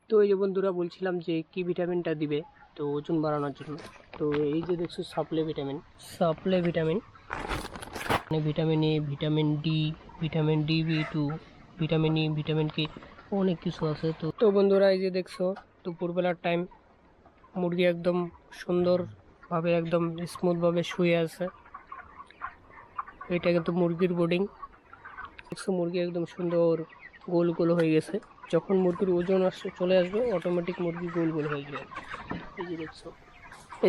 তো এই যে বন্ধুরা বলছিলাম যে কি ভিটামিনটা দিবে তো ওজন বাড়ানোর জন্য। তো এই যে দেখছো সাপ্লে ভিটামিন মানে vitamin A, vitamin D, vitamin D B2, vitamin E, vitamin K, অনেক কিছু আছে। তো তো বন্ধুরা এই যে দেখছো দুপুরবেলার টাইম, মুরগি একদম সুন্দরভাবে একদম স্মুথভাবে শুয়ে আছে। এটা কিন্তু মুরগির বোর্ডিং। দেখছো মুরগি একদম সুন্দর গোল গোল হয়ে গেছে। যখন মুরগির ওজন চলে আসবে অটোমেটিক মুরগি গোল গোল হয়ে যাবে। এই যে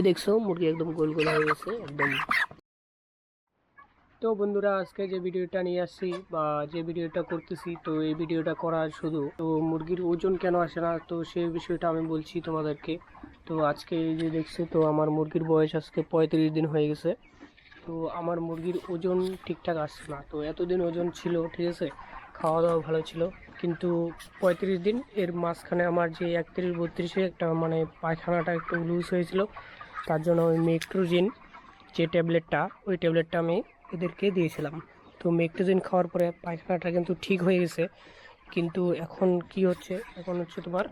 দেখছো মুরগি একদম গোল গোল হয়ে গেছে একদম। তো বন্ধুরা আজকে যে ভিডিওটা নিয়ে আসছি বা যে ভিডিওটা করতেছি, তো এই ভিডিওটা করার শুধু তো মুরগির ওজন কেন আসে না তো সেই বিষয়টা আমি বলছি তোমাদেরকে। তো আজকে এই যে দেখছো তো আমার মুরগির বয়স আজকে 35 দিন হয়ে গেছে। তো আমার মুরগির ওজন ঠিকঠাক আসছে না। তো এতদিন ওজন ছিল, ঠিক আছে, খাওয়া দাওয়া ভালো ছিল, কিন্তু 35 দিন এর মাঝখানে আমার যে 31-32-এ একটা মানে পায়খানাটা একটু লুজ হয়েছিল। তার জন্য ওই মেকট্রোজিন যে ট্যাবলেটটা, ওই ট্যাবলেটটা আমি এদেরকে দিয়েছিলাম। তো মেকট্রোজিন খাওয়ার পরে পায়খানাটা কিন্তু ঠিক হয়ে গেছে। কিন্তু এখন কি হচ্ছে, এখন হচ্ছে তোমার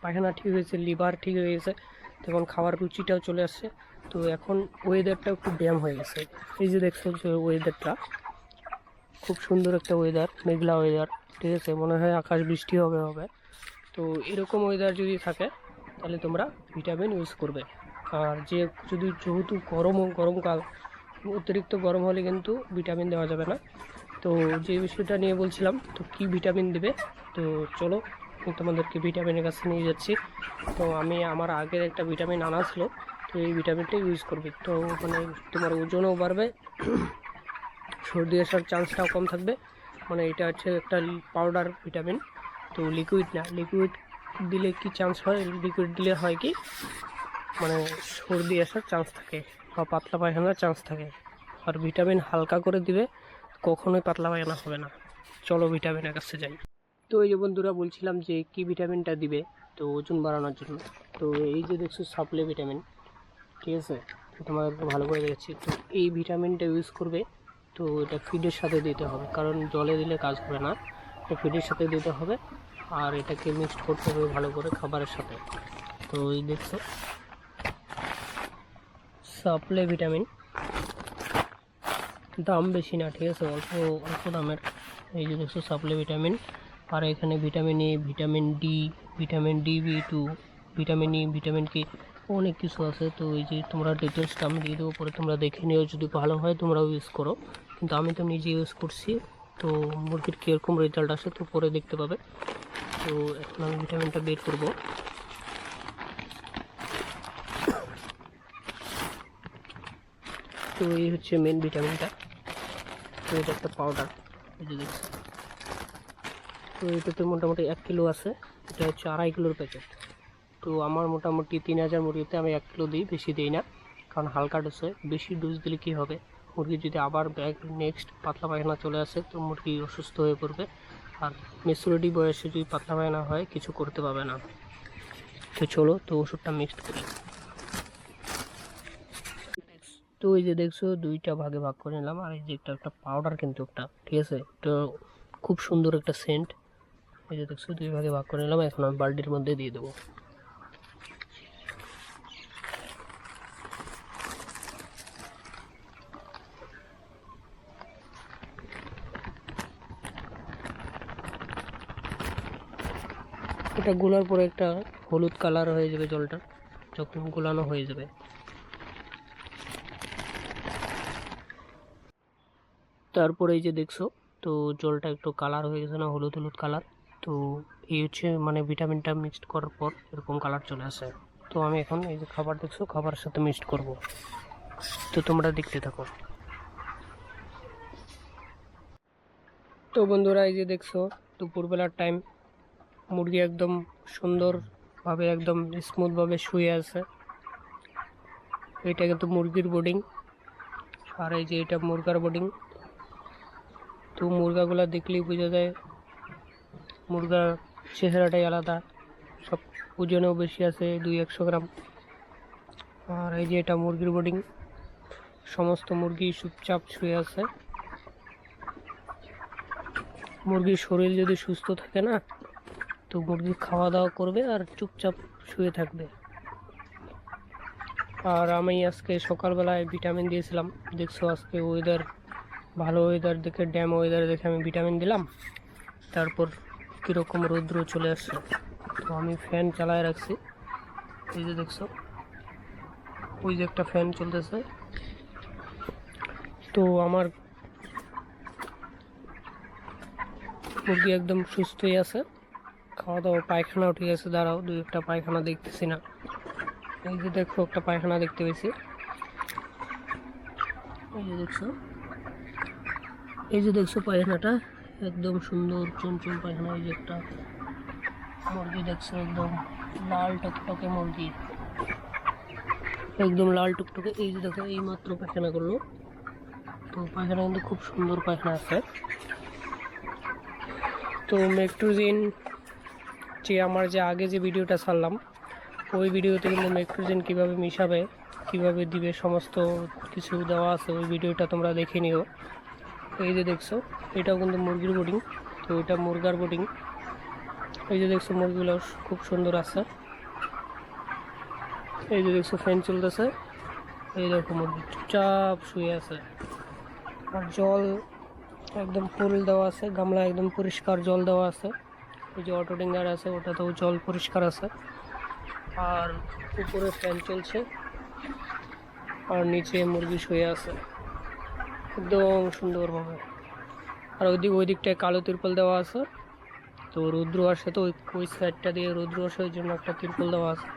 পায়খানা ঠিক হয়েছে, লিভার ঠিক হয়ে গেছে, তখন খাওয়ার রুচিটাও চলে আসছে। তো এখন ওয়েদারটাও খুব ড্যাম হয়ে গেছে। এই যে দেখছো যে ওয়েদারটা খুব সুন্দর একটা ওয়েদার, মেঘলা ওয়েদার, ঠিক আছে, মনে হয় আকাশ বৃষ্টি হবে। তো এরকম ওয়েদার যদি থাকে তাহলে তোমরা ভিটামিন ইউজ করবে। আর যেহেতু গরমকাল, অতিরিক্ত গরম হলে কিন্তু ভিটামিন দেওয়া যাবে না। তো যে বিষয়টা নিয়ে বলছিলাম, তো কি ভিটামিন দেবে, তো চলো আমি তোমাদেরকে ভিটামিনের কাছে নিয়ে যাচ্ছি। তো আমি আমার আগের একটা ভিটামিন আনা ছিল, তো এই ভিটামিনটা ইউজ করবে। তো মানে তোমার ওজনও বাড়বে, সর্দি আসার চান্সটাও কম থাকবে। মানে এটা হচ্ছে একটা পাউডার ভিটামিন, তো লিকুইড না। লিকুইড দিলে কি চান্স হয়, লিকুইড দিলে হয় কি মানে সর্দি আসার চান্স থাকে বা পাতলা পায়খানার চান্স থাকে। আর ভিটামিন হালকা করে দিবে, কখনোই পাতলা পায়খানা হবে না। চলো ভিটামিনের কাছে যাই। তো এই যে বন্ধুরা বলছিলাম যে কি ভিটামিনটা দিবে তো ওজন বাড়ানোর জন্য। তো এই যে দেখছো সাপ্লে ভিটামিন, ঠিক আছে, তো তোমাদেরকে ভালো করে দেখছি। তো এই ভিটামিনটা ইউজ করবে। তো এটা ফিডের সাথে দিতে হবে, কারণ জলে দিলে কাজ হবে না, এটা ফিডের সাথে দিতে হবে। আর এটাকে মিক্সড করতে হবে ভালো করে খাবারের সাথে। তো এই দেখছো সাপ্লে ভিটামিন, দাম বেশি না, ঠিক আছে, অল্প অল্প দামের। এই যে দেখছো সাপ্লে ভিটামিন। আর এখানে vitamin A, vitamin D, vitamin D B2, vitamin E, vitamin K, অনেক কিছু আছে। তো এই যে তোমরা ডিটেলসটা আমি দিয়ে দেবো, পরে তোমরা দেখে নিও, যদি ভালো হয় তোমরাও ইউজ করো। কিন্তু আমি তো নিজে ইউজ করছি, তো মুরগির কীরকম রেজাল্ট আসে তো পরে দেখতে পাবে। তো এখন আমি ভিটামিনটা বের করবো। তো এই হচ্ছে মেন ভিটামিনটা। তো এটা একটা পাউডার, এই যে দেখছি। তো এটাতে মোটামুটি 1 কিলো আছে, এটা হচ্ছে 2.5 কিলোর প্যাকেট। তো আমার মোটামুটি 3000 মুরগিতে আমি 1 কিলো দিই, বেশি দিই না, কারণ হালকা ডোজে। বেশি ডোজ দিলে কী হবে, মুরগি যদি আবার নেক্সট পাতলা পায়খানা চলে আসে তো মুরগি অসুস্থ হয়ে পড়বে। আর মেচুরিটি বয়সে যদি পাতলা পায়খানা হয় কিছু করতে পারবে না। তো চলো তো ওষুধটা মিক্সড করি। তো এই যে দেখছো দুইটা ভাগে ভাগ করে নিলাম। আর এই যে একটা পাউডার কিন্তু একটা, ঠিক আছে, এটা খুব সুন্দর একটা সেন্ট। এই যে দেখছো দুই ভাগে ভাগ করে নিলাম, এখন আমি বালতির মধ্যে দিয়ে দেবো। এটা গোলার পরে একটা হলুদ কালার হয়ে যাবে জলটা, যখন গোলানো হয়ে যাবে। তারপরে এই যে দেখছো তো জলটা একটু কালার হয়ে গেছে না, হলুদ হলুদ কালার। তো এই হচ্ছে মানে ভিটামিনটা মিক্সড করার পর এরকম কালার চলে আসে। তো আমি এখন এই যে খাবার দেখছো, খাবারের সাথে মিক্সড করব। তো তোমরা দেখতে থাকো। তো বন্ধুরা এই যে দেখছো দুপুরবেলার টাইম, মুরগি একদম সুন্দরভাবে একদম স্মুথভাবে শুয়ে আছে। এটা কিন্তু মুরগির বোর্ডিং। আর এই যে এটা মুরগার বোর্ডিং। তো মুরগাগুলো দেখলেই বোঝা যায় মুরগার চেহারাটাই আলাদা, সব ওজনেও বেশি আছে, 200-100 গ্রাম। আর এই যে এটা মুরগির বোর্ডিং, সমস্ত মুরগি চুপচাপ শুয়ে আছে। মুরগির শরীর যদি সুস্থ থাকে না তো মুরগি খাওয়া দাওয়া করবে আর চুপচাপ শুয়ে থাকবে। আর আমি আজকে সকালবেলায় ভিটামিন দিয়েছিলাম, দেখছো আজকে ওয়েদার ভালো, ওয়েদার দেখে ড্যাম ওয়েদার দেখে আমি ভিটামিন দিলাম, তারপর কীরকম রৌদ্র চলে আসছে। তো আমি ফ্যান চালায় রাখছি, এই যে দেখছো ওই যে একটা ফ্যান চলতেছে। তো আমার মুরগি একদম সুস্থই আছে, খাওয়া দাওয়া, পায়খানাও ঠিক আছে। দাঁড়াও, দুই একটা পায়খানা দেখতেছি না, এই যে দেখো একটা পায়খানা দেখতে পেয়েছি, এই যে দেখছো, এই যে দেখছো পায়খানাটা একদম সুন্দর চুনচুন পায়খানা। এই যে একটা মুরগি দেখছো একদম লাল টকটকে মুরগি, একদম লাল টকটকে। এই যে দেখো এই মাত্র পায়খানা করলো, তো পায়খানা কিন্তু খুব সুন্দর পায়খানা আছে। তো মেট্রোজিন যে আমার যে আগে যে ভিডিওটা ছাড়লাম, ওই ভিডিওতে কিন্তু মেট্রোজিন কীভাবে মিশাবে, কীভাবে দিবে, সমস্ত কিছু দেওয়া আছে, ওই ভিডিওটা তোমরা দেখে নিও। এই যে দেখছো এটাও কিন্তু মুরগির বোর্ডিং, তো এটা মুরগার বোর্ডিং। এই যে দেখছো মুরগিগুলো খুব সুন্দর আছে। এই যে দেখছো ফ্যান চলতেছে, এই দেখো মুরগি চুপচাপ শুয়ে আছে। আর জল একদম ফুল দেওয়া আছে, গামলা একদম পরিষ্কার জল দেওয়া আছে। ওই যে অটো ডিঙ্গার আছে ওটাতেও জল পরিষ্কার আছে। আর উপরে ফ্যান চলছে, আর নিচে মুরগি শুয়ে আছে একদম সুন্দরভাবে। আর ওই দিকটায় কালো তিরপল দেওয়া আছে, তো রৌদ্র আসে, তো ওই সাইডটা দিয়ে রৌদ্র আসে, ওই জন্য একটা তিরপল দেওয়া আছে।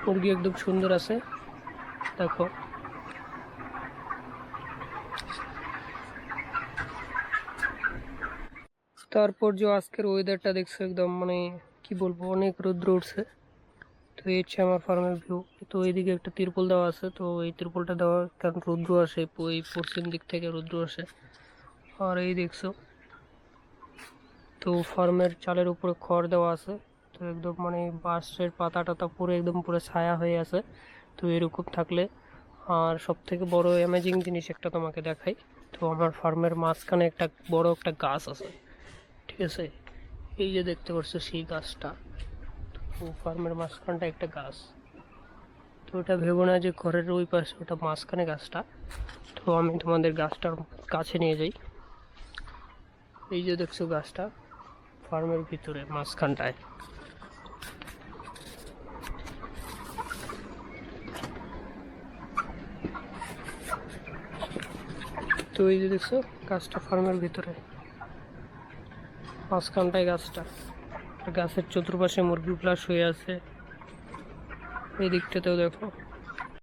মুরগি একদম সুন্দর আছে দেখো। তারপর যে আজকের ওয়েদারটা দেখছো একদম মানে কি বলবো, অনেক রৌদ্র উঠছে। তো এই হচ্ছে আমার ফার্মের ভিউ। তো এইদিকে একটা তিরপল দেওয়া আছে, তো এই তিরপলটা দেওয়া কারণ রৌদ্র আসে, ওই পশ্চিম দিক থেকে রৌদ্র আসে। আর এই দেখছো তো ফার্মের চালের উপরে খড় দেওয়া আছে, তো একদম মানে বাঁশের পাতা টাতা পুরো একদম পুরো ছায়া হয়ে আছে। তো এরকম থাকলে, আর সব থেকে বড় অ্যামেজিং জিনিস একটা তোমাকে দেখাই। তো আমার ফার্মের মাঝখানে একটা বড় একটা গাছ আছে, ঠিক আছে, এই যে দেখতে পাচ্ছ সেই গাছটা। তো ফার্মের মাঝখানটা একটা গাছ, তো ওটা ভেবো না যে ঘরের ওই পাশে, ওটা মাঝখানে গাছটা। তো আমি তোমাদের গাছটার কাছে নিয়ে যাই। এই যে দেখছো গাছটা ফার্মের ভিতরে মাঝখানটায়। তো এই যে দেখছো গাছটা ফার্মের ভিতরে মাঝখানটায় গাছটা, গাছের চতুর্পাশে মুরগিগুলা শুয়ে আছে। এই দিকটাতেও দেখো।